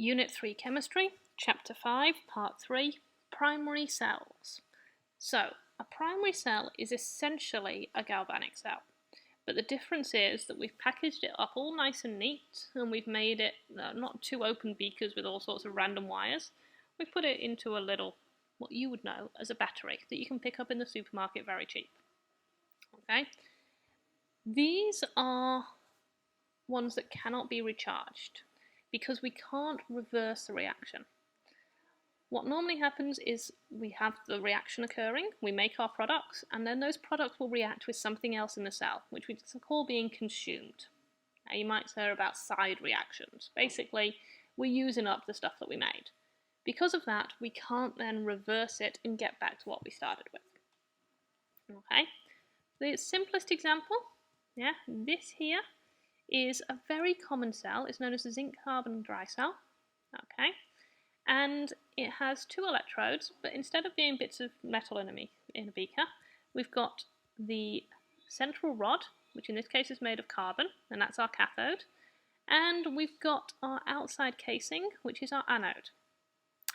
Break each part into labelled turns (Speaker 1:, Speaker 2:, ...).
Speaker 1: Unit 3 Chemistry, Chapter 5, Part 3, Primary Cells. So, a primary cell is essentially a galvanic cell, but the difference is that we've packaged it up all nice and neat, and we've made it not two open beakers with all sorts of random wires. We've put it into a little, what you would know as a battery that you can pick up in the supermarket very cheap. Okay? These are ones that cannot be recharged, because we can't reverse the reaction. What normally happens is we have the reaction occurring, we make our products, and then those products will react with something else in the cell, which we call being consumed. Now you might hear about side reactions. Basically, we're using up the stuff that we made. Because of that, we can't then reverse it and get back to what we started with. Okay, the simplest example, this here is a very common cell. It's known as the zinc-carbon dry cell. Okay, and it has two electrodes, but instead of being bits of metal in a beaker, we've got the central rod, which in this case is made of carbon, and that's our cathode, and we've got our outside casing, which is our anode.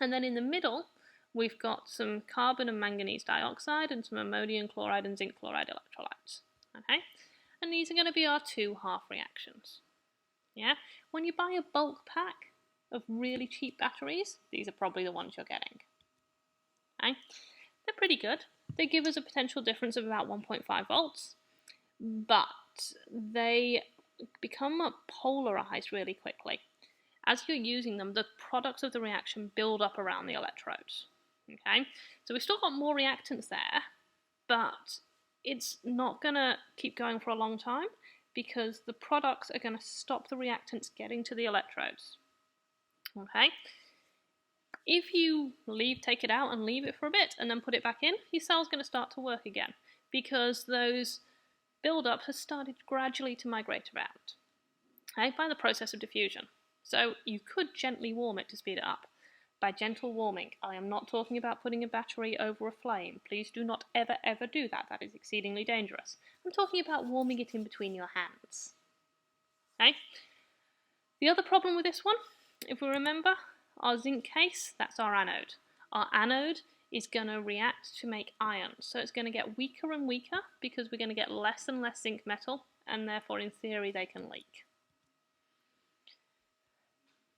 Speaker 1: And then in the middle, we've got some carbon and manganese dioxide and some ammonium chloride and zinc chloride electrolytes. Okay, and these are going to be our two half reactions. Yeah, when you buy a bulk pack of really cheap batteries, these are probably the ones you're getting. Okay, they're pretty good. They give us a potential difference of about 1.5 volts, but they become polarized really quickly. As you're using them, the products of the reaction build up around the electrodes. Okay, so we've still got more reactants there, but it's not going to keep going for a long time because the products are going to stop the reactants getting to the electrodes. Okay, if you take it out and leave it for a bit and then put it back in, your cell's going to start to work again because those build-up has started gradually to migrate around, okay, by the process of diffusion. So you could gently warm it to speed it up. By gentle warming, I am not talking about putting a battery over a flame. Please do not ever do that. That is exceedingly dangerous. I'm talking about warming it in between your hands. Okay? The other problem with this one, if we remember, our zinc case, that's our anode. Our anode is going to react to make ions. So it's going to get weaker and weaker because we're going to get less and less zinc metal, and therefore in theory they can leak.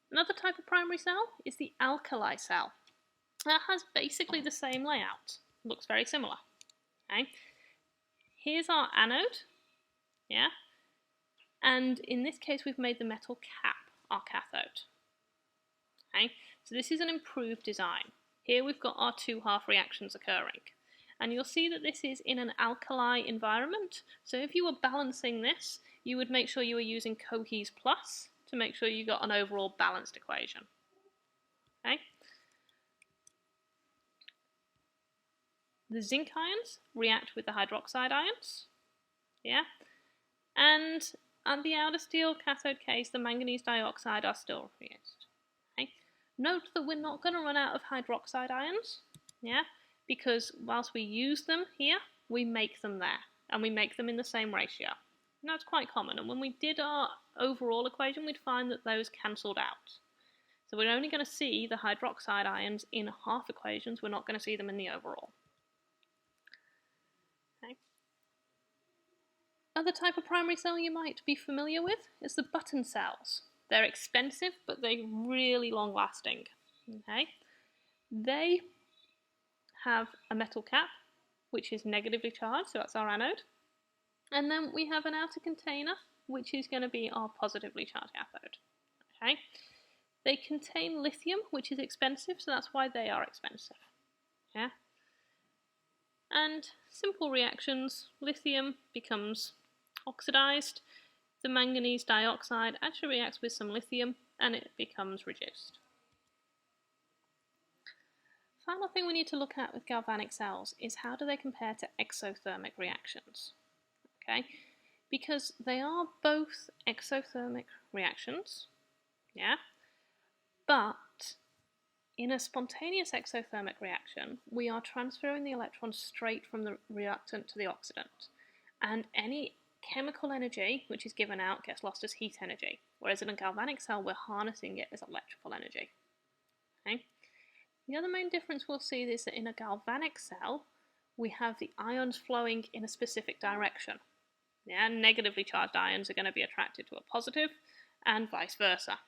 Speaker 1: Another type of primary cell is the alkali cell. That has basically the same layout. Looks very similar. Okay. Here's our anode. Yeah. And in this case we've made the metal cap our cathode. Okay. So this is an improved design. Here we've got our two half reactions occurring. And you'll see that this is in an alkali environment. So if you were balancing this, you would make sure you were using Cohees Plus to make sure you got an overall balanced equation. Okay. The zinc ions react with the hydroxide ions. Yeah. And at the outer steel cathode case, the manganese dioxide are still used. Okay. Note that we're not going to run out of hydroxide ions. Yeah. Because whilst we use them here, we make them there. And we make them in the same ratio. And that's quite common, and when we did our overall equation, we'd find that those cancelled out. So we're only going to see the hydroxide ions in half equations, we're not going to see them in the overall. Okay. Other type of primary cell you might be familiar with is the button cells. They're expensive, but they're really long lasting. Okay. They have a metal cap, which is negatively charged, so that's our anode. And then we have an outer container, which is going to be our positively charged cathode. Okay. They contain lithium, which is expensive, so that's why they are expensive. Yeah. And simple reactions, lithium becomes oxidized. The manganese dioxide actually reacts with some lithium, and it becomes reduced. Final thing we need to look at with galvanic cells is how do they compare to exothermic reactions? Okay, because they are both exothermic reactions, yeah, but in a spontaneous exothermic reaction, we are transferring the electrons straight from the reactant to the oxidant, and any chemical energy, which is given out, gets lost as heat energy, whereas in a galvanic cell, we're harnessing it as electrical energy. Okay? The other main difference we'll see is that in a galvanic cell, we have the ions flowing in a specific direction. Yeah, negatively charged ions are going to be attracted to a positive, and vice versa.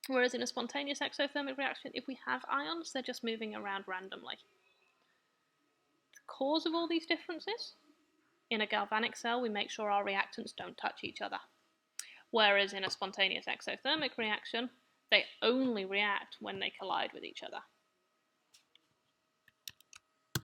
Speaker 1: Whereas in a spontaneous exothermic reaction, if we have ions, they're just moving around randomly. The cause of all these differences? In a galvanic cell, we make sure our reactants don't touch each other. Whereas in a spontaneous exothermic reaction, they only react when they collide with each other.